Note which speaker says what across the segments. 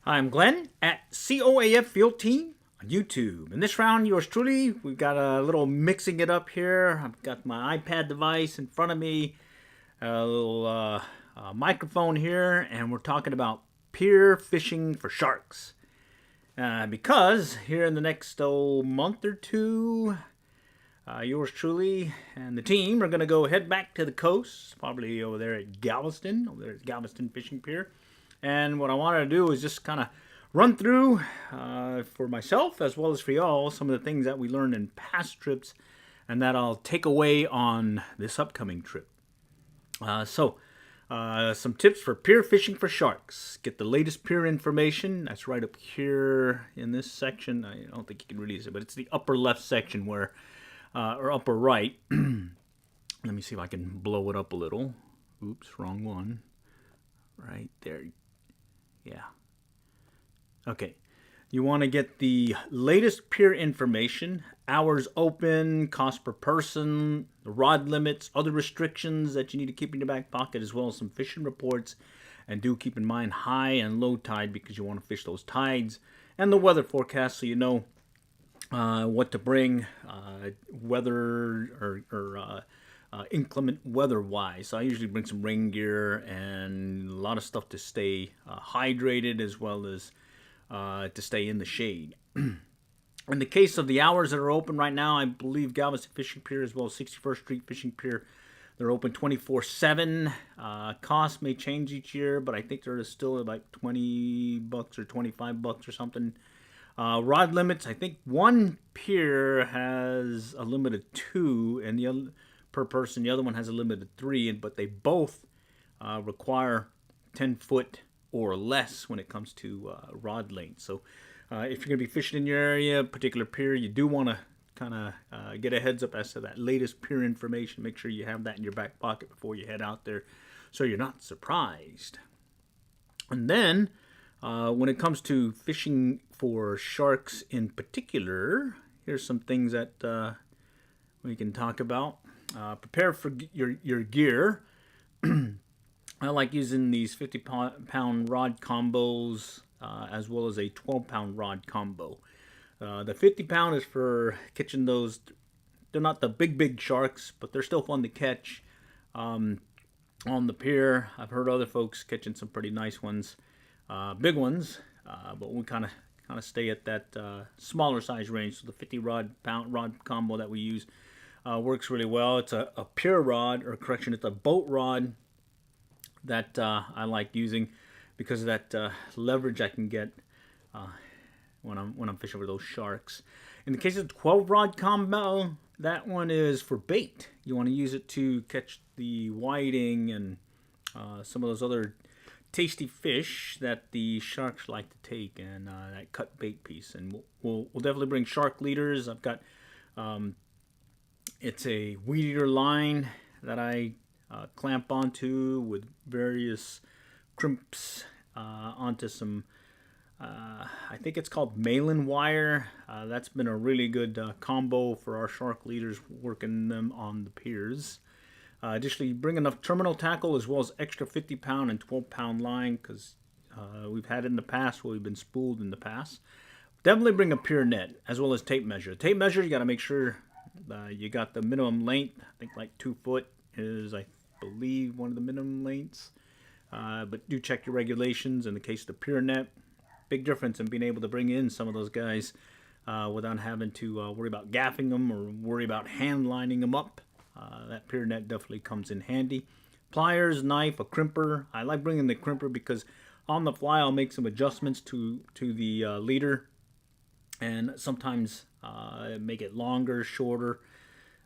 Speaker 1: I'm Glenn at COAF Field Team on YouTube. In this round, yours truly, we've got a little mixing it up here. I've got my iPad device in front of me, a little microphone here, and we're talking about pier fishing for sharks. Because here in the next month or two, yours truly and the team are going to go head back to the coast, probably over there at Galveston, Fishing Pier. And what I wanted to do is just kind of run through, for myself as well as for y'all, some of the things that we learned in past trips and that I'll take away on this upcoming trip. Some tips for pier fishing for sharks. Get the latest pier information. That's right up here in this section. I don't think you can really see it, but it's the upper left section where, or upper right. Let me see if I can blow it up a little. Oops, wrong one. Right there. Yeah. Okay. You want to get the latest pier information, hours open, cost per person, the rod limits, other restrictions that you need to keep in your back pocket, as well as some fishing reports. And do keep in mind high and low tide because you want to fish those tides, and the weather forecast so you know what to bring, weather or inclement weather-wise. So I usually bring some rain gear and a lot of stuff to stay hydrated, as well as to stay in the shade. In the case of the hours that are open right now, I believe Galveston Fishing Pier as well as 61st Street Fishing Pier, they're open 24/7. Costs may change each year, but I think they're still like $20 or $25 or something. Rod limits, I think one pier has a limit of 2, and the other per person. The other one has a limit of 3, but they both require 10 foot or less when it comes to rod length. So if you're going to be fishing in your area, particular pier, you do want to kind of get a heads up as to that latest pier information. Make sure you have that in your back pocket before you head out there so you're not surprised. And then when it comes to fishing for sharks in particular, here's some things that we can talk about. Prepare for your gear. I like using these 50-pound rod combos as well as a 12-pound rod combo. The 50-pound is for catching those. They're not the big sharks, but they're still fun to catch on the pier. I've heard other folks catching some pretty nice ones, big ones, but we kind of stay at that smaller size range. So the 50-pound rod combo that we use works really well. It's a pier rod, or correction, it's a boat rod that I like using because of that leverage I can get when I'm fishing for those sharks. In the case of the 12 rod combo, that one is for bait. You want to use it to catch the whiting and some of those other tasty fish that the sharks like to take, and that cut bait piece. And we'll definitely bring shark leaders. I've got it's a weed eater line that I clamp onto with various crimps onto some, I think it's called Malin wire. That's been a really good combo for our shark leaders, working them on the piers. Additionally, bring enough terminal tackle as well as extra 50-pound and 12-pound line, because we've had it in the past where we've been spooled in the past. Definitely bring a pier net as well as tape measure. Tape measure, you got to make sure you got the minimum length. I think like 2 foot is, I believe, one of the minimum lengths. But do check your regulations. In the case of the pier net, big difference in being able to bring in some of those guys without having to worry about gaffing them or worry about hand lining them up. That pier net definitely comes in handy. Pliers, knife, a crimper. I like bringing the crimper because on the fly I'll make some adjustments to the leader, and sometimes make it longer, shorter.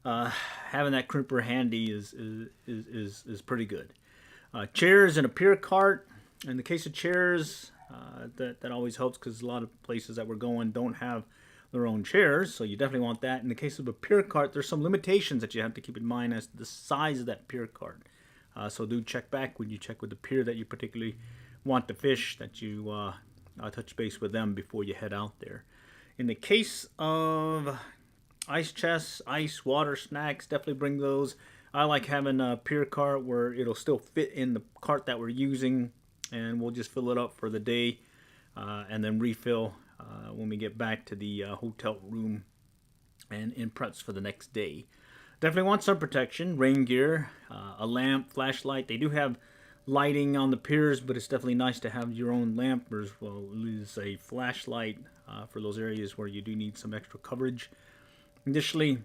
Speaker 1: Having that crimper handy is pretty good. Chairs and a pier cart. In the case of chairs, that always helps because a lot of places that we're going don't have their own chairs, so you definitely want that. In the case of a pier cart, there's some limitations that you have to keep in mind as to the size of that pier cart. So do check back when you check with the pier that you particularly want to fish, that you touch base with them before you head out there. In the case of ice chests, ice, water, snacks, definitely bring those. I like having a pier cart where it'll still fit in the cart that we're using, and we'll just fill it up for the day. and then refill when we get back to the hotel room and in preps for the next day. Definitely want sun protection, rain gear, a lamp, flashlight. They do have lighting on the piers, but it's definitely nice to have your own lamp as well as a flashlight for those areas where you do need some extra coverage. Additionally,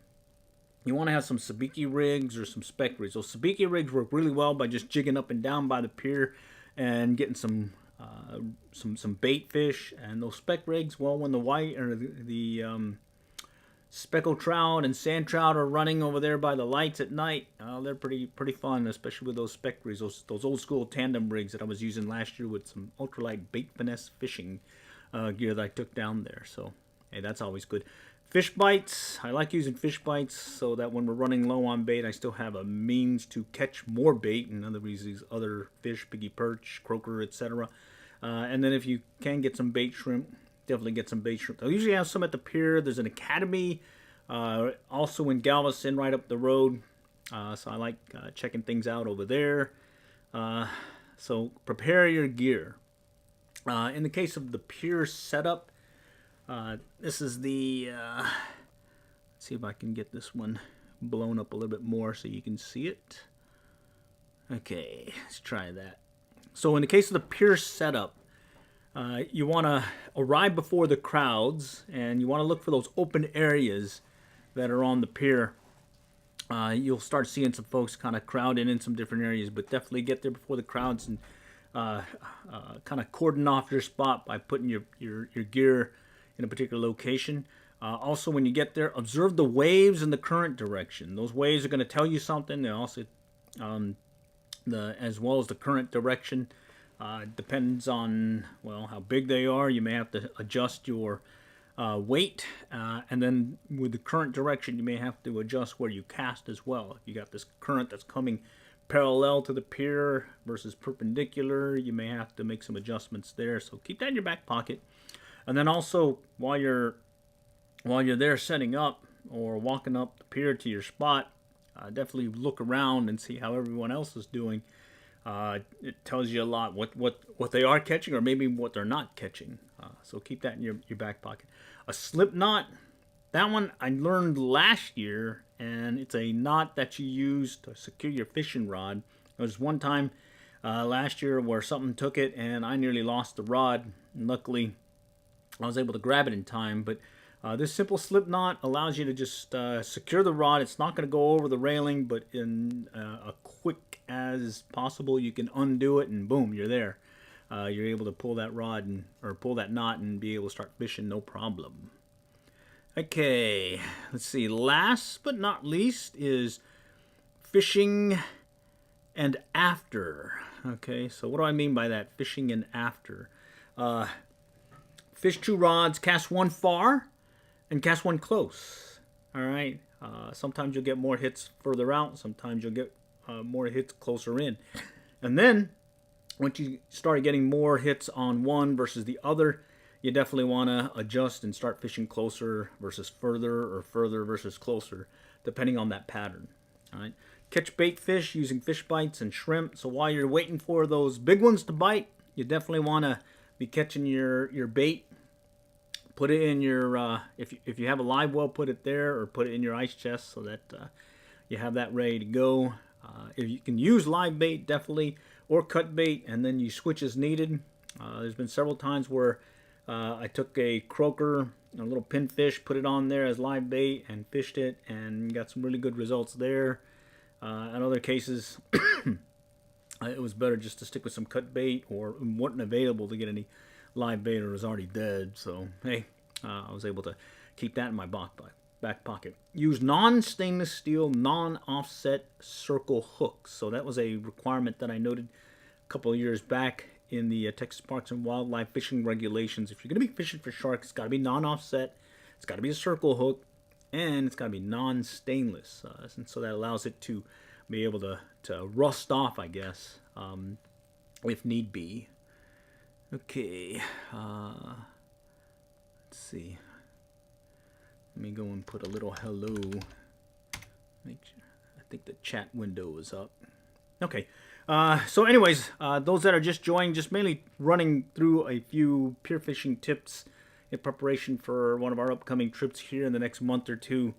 Speaker 1: you want to have some sabiki rigs or some spec rigs. Those sabiki rigs work really well by just jigging up and down by the pier and getting some bait fish. And those spec rigs, well, when the white or the speckled trout and sand trout are running over there by the lights at night, they're pretty fun, especially with those spec rigs, those old school tandem rigs that I was using last year with some ultralight bait finesse fishing gear that I took down there. So hey, that's always good. Fish bites, I like using fish bites so that when we're running low on bait, I still have a means to catch more bait, and other reasons, other fish, piggy perch, croaker, etc. And then if you can get some bait shrimp, definitely get some bait shrimp. I usually have some at the pier. There's an academy also in Galveston right up the road. So I like checking things out over there. So prepare your gear. In the case of the pier setup, this is the, let's see if I can get this one blown up a little bit more so you can see it. Okay, let's try that. So in the case of the pier setup, you want to arrive before the crowds, and you want to look for those open areas that are on the pier. You'll start seeing some folks kind of crowd in some different areas, but definitely get there before the crowds and kind of cordon off your spot by putting your gear in a particular location. Also, when you get there, observe the waves in the current direction. Those waves are going to tell you something. They also, as well as the current direction. Depends on, well, how big they are. You may have to adjust your weight, and then with the current direction, you may have to adjust where you cast as well. If you got this current that's coming parallel to the pier versus perpendicular, you may have to make some adjustments there. So keep that in your back pocket. And then also, while you're there setting up or walking up the pier to your spot, definitely look around and see how everyone else is doing. It tells you a lot what they are catching or maybe what they're not catching. So keep that in your back pocket. A slip knot, that one I learned last year, and it's a knot that you use to secure your fishing rod. There was one time last year where something took it and I nearly lost the rod. And luckily, I was able to grab it in time. But this simple slip knot allows you to just secure the rod. It's not going to go over the railing, but in a quick as possible, you can undo it and boom, you're there. You're able to pull that rod or pull that knot and be able to start fishing no problem. Okay, let's see. Last but not least is fishing and after. Okay, so what do I mean by that? Fishing and after. Fish two rods, cast one far, and cast one close. All right. Sometimes you'll get more hits further out. Sometimes you'll get more hits closer in. And then once you start getting more hits on one versus the other, you definitely want to adjust and start fishing closer versus further or further versus closer, depending on that pattern. All right. Catch bait fish using fish bites and shrimp. So while you're waiting for those big ones to bite, you definitely want to be catching your bait. Put it in your, if you have a live well, put it there or put it in your ice chest so that you have that ready to go. If you can use live bait, definitely, or cut bait, and then you switch as needed. There's been several times where I took a croaker, a little pinfish, put it on there as live bait and fished it and got some really good results there. In other cases, it was better just to stick with some cut bait or wasn't available to get any live bait or was already dead. So, hey, I was able to keep that in my back pocket. Use non-stainless steel, non-offset circle hooks. So that was a requirement that I noted a couple of years back in the Texas Parks and Wildlife fishing regulations. If you're going to be fishing for sharks, it's got to be non-offset, it's got to be a circle hook, and it's got to be non-stainless. And so that allows it to be able to rust off, I guess, if need be. Okay, let's see. Let me go and put a little hello. Make sure. I think the chat window is up. Okay, So anyways, those that are just joining, just mainly running through a few pier fishing tips in preparation for one of our upcoming trips here in the next month or two,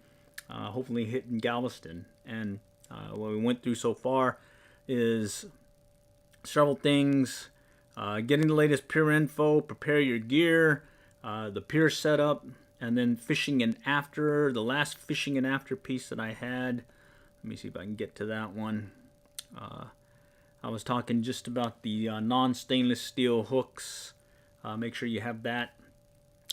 Speaker 1: hopefully hitting Galveston. And what we went through so far is several things, getting the latest pier info, prepare your gear, the pier setup, and then fishing and after. The last fishing and after piece that I had, let me see if I can get to that one. I was talking just about the non-stainless steel hooks. Make sure you have that.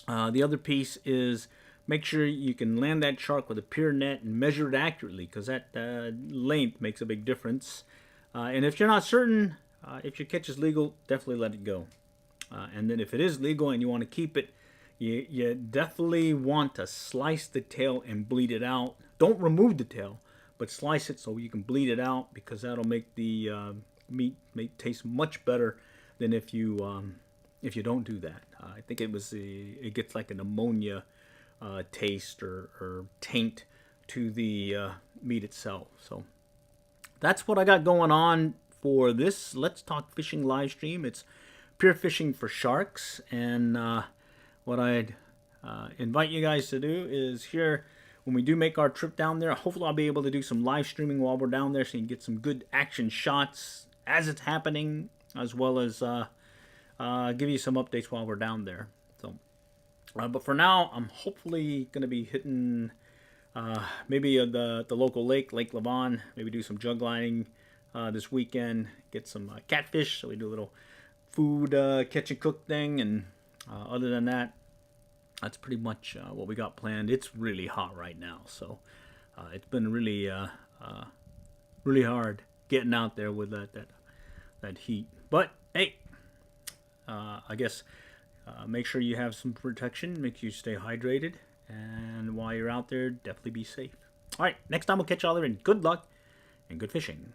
Speaker 1: The other piece is make sure you can land that shark with a pier net and measure it accurately, because that length makes a big difference. And if you're not certain if your catch is legal, definitely let it go. And then if it is legal and you want to keep it, you definitely want to slice the tail and bleed it out. Don't remove the tail, but slice it so you can bleed it out, because that'll make the meat taste much better than if you don't do that. I think it gets like an ammonia taste or taint to the meat itself. So that's what I got going on for this Let's Talk Fishing live stream. It's Pier Fishing for Sharks, and what I'd invite you guys to do is here, when we do make our trip down there, hopefully I'll be able to do some live streaming while we're down there so you can get some good action shots as it's happening, as well as give you some updates while we're down there. So, but for now, I'm hopefully going to be hitting maybe the local lake, Lake Lavon, maybe do some jug lining this weekend, get some catfish, so we do a little food catch and cook thing, and other than that, that's pretty much what we got planned. It's really hot right now, so it's been really really hard getting out there with that heat. But hey, I guess make sure you have some protection, make sure you stay hydrated, and while you're out there, definitely be safe. All right, next time we'll catch y'all there, and good luck and good fishing.